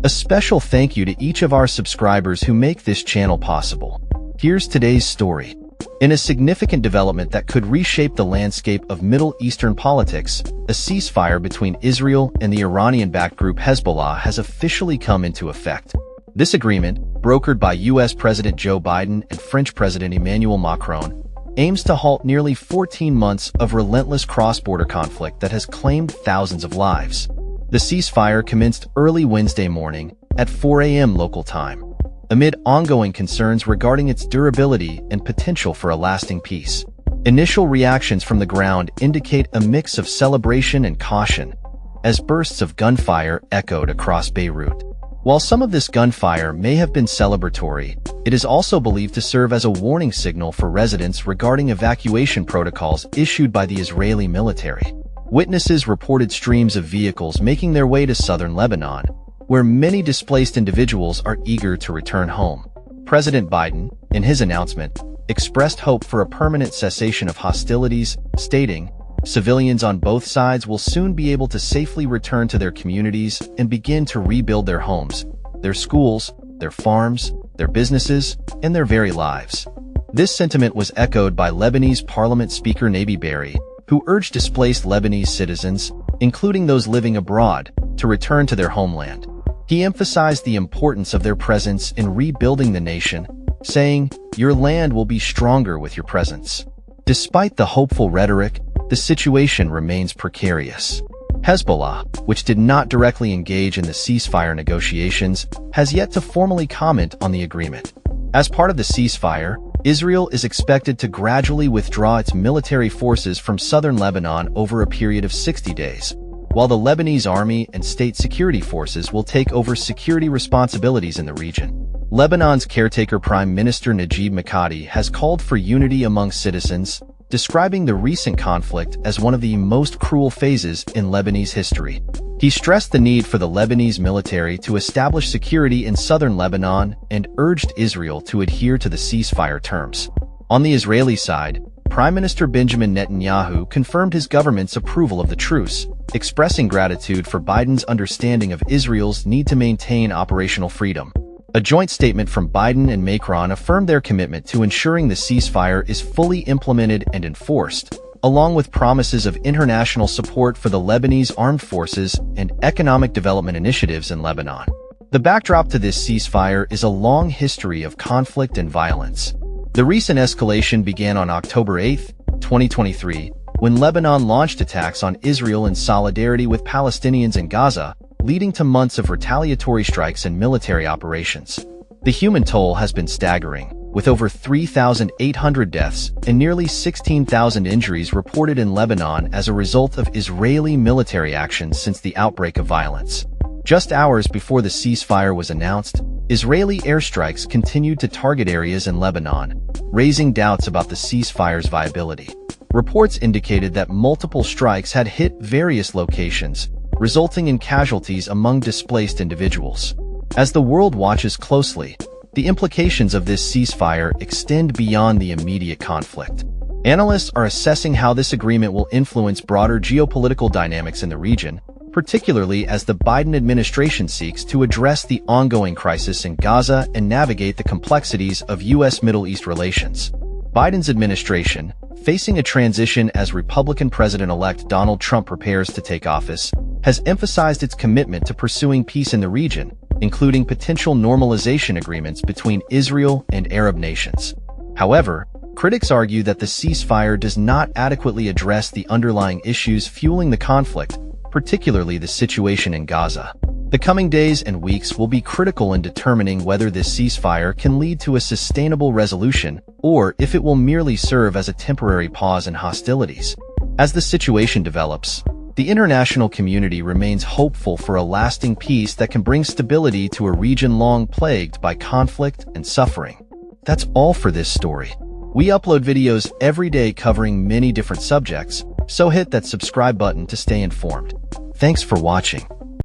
A special thank you to each of our subscribers who make this channel possible. Here's today's story. In a significant development that could reshape the landscape of Middle Eastern politics, a ceasefire between Israel and the Iranian-backed group Hezbollah has officially come into effect. This agreement, brokered by U.S. President Joe Biden and French President Emmanuel Macron, aims to halt nearly 14 months of relentless cross-border conflict that has claimed thousands of lives. The ceasefire commenced early Wednesday morning at 4 a.m. local time, amid ongoing concerns regarding its durability and potential for a lasting peace. Initial reactions from the ground indicate a mix of celebration and caution, as bursts of gunfire echoed across Beirut. While some of this gunfire may have been celebratory, it is also believed to serve as a warning signal for residents regarding evacuation protocols issued by the Israeli military. Witnesses reported streams of vehicles making their way to southern Lebanon, where many displaced individuals are eager to return home. President Biden, in his announcement, expressed hope for a permanent cessation of hostilities, stating, "Civilians on both sides will soon be able to safely return to their communities and begin to rebuild their homes, their schools, their farms, their businesses, and their very lives." This sentiment was echoed by Lebanese Parliament Speaker Nabi Berri, who urged displaced Lebanese citizens, including those living abroad, to return to their homeland. He emphasized the importance of their presence in rebuilding the nation, saying, "Your land will be stronger with your presence." Despite the hopeful rhetoric, the situation remains precarious. Hezbollah, which did not directly engage in the ceasefire negotiations, has yet to formally comment on the agreement. As part of the ceasefire, Israel is expected to gradually withdraw its military forces from southern Lebanon over a period of 60 days, while the Lebanese army and state security forces will take over security responsibilities in the region. Lebanon's caretaker Prime Minister Najib Mikati has called for unity among citizens, describing the recent conflict as one of the most cruel phases in Lebanese history. He stressed the need for the Lebanese military to establish security in southern Lebanon and urged Israel to adhere to the ceasefire terms. On the Israeli side, Prime Minister Benjamin Netanyahu confirmed his government's approval of the truce, expressing gratitude for Biden's understanding of Israel's need to maintain operational freedom. A joint statement from Biden and Macron affirmed their commitment to ensuring the ceasefire is fully implemented and enforced, along with promises of international support for the Lebanese armed forces and economic development initiatives in Lebanon. The backdrop to this ceasefire is a long history of conflict and violence. The recent escalation began on October 8, 2023, when Lebanon launched attacks on Israel in solidarity with Palestinians in Gaza, leading to months of retaliatory strikes and military operations. The human toll has been staggering, with over 3,800 deaths and nearly 16,000 injuries reported in Lebanon as a result of Israeli military actions since the outbreak of violence. Just hours before the ceasefire was announced, Israeli airstrikes continued to target areas in Lebanon, raising doubts about the ceasefire's viability. Reports indicated that multiple strikes had hit various locations, resulting in casualties among displaced individuals. As the world watches closely, the implications of this ceasefire extend beyond the immediate conflict. Analysts are assessing how this agreement will influence broader geopolitical dynamics in the region, particularly as the Biden administration seeks to address the ongoing crisis in Gaza and navigate the complexities of U.S. Middle East relations. Biden's administration, facing a transition as Republican President-elect Donald Trump prepares to take office, has emphasized its commitment to pursuing peace in the region, including potential normalization agreements between Israel and Arab nations. However, critics argue that the ceasefire does not adequately address the underlying issues fueling the conflict, particularly the situation in Gaza. The coming days and weeks will be critical in determining whether this ceasefire can lead to a sustainable resolution or if it will merely serve as a temporary pause in hostilities. As the situation develops, the international community remains hopeful for a lasting peace that can bring stability to a region long plagued by conflict and suffering. That's all for this story. We upload videos every day covering many different subjects, so hit that subscribe button to stay informed. Thanks for watching.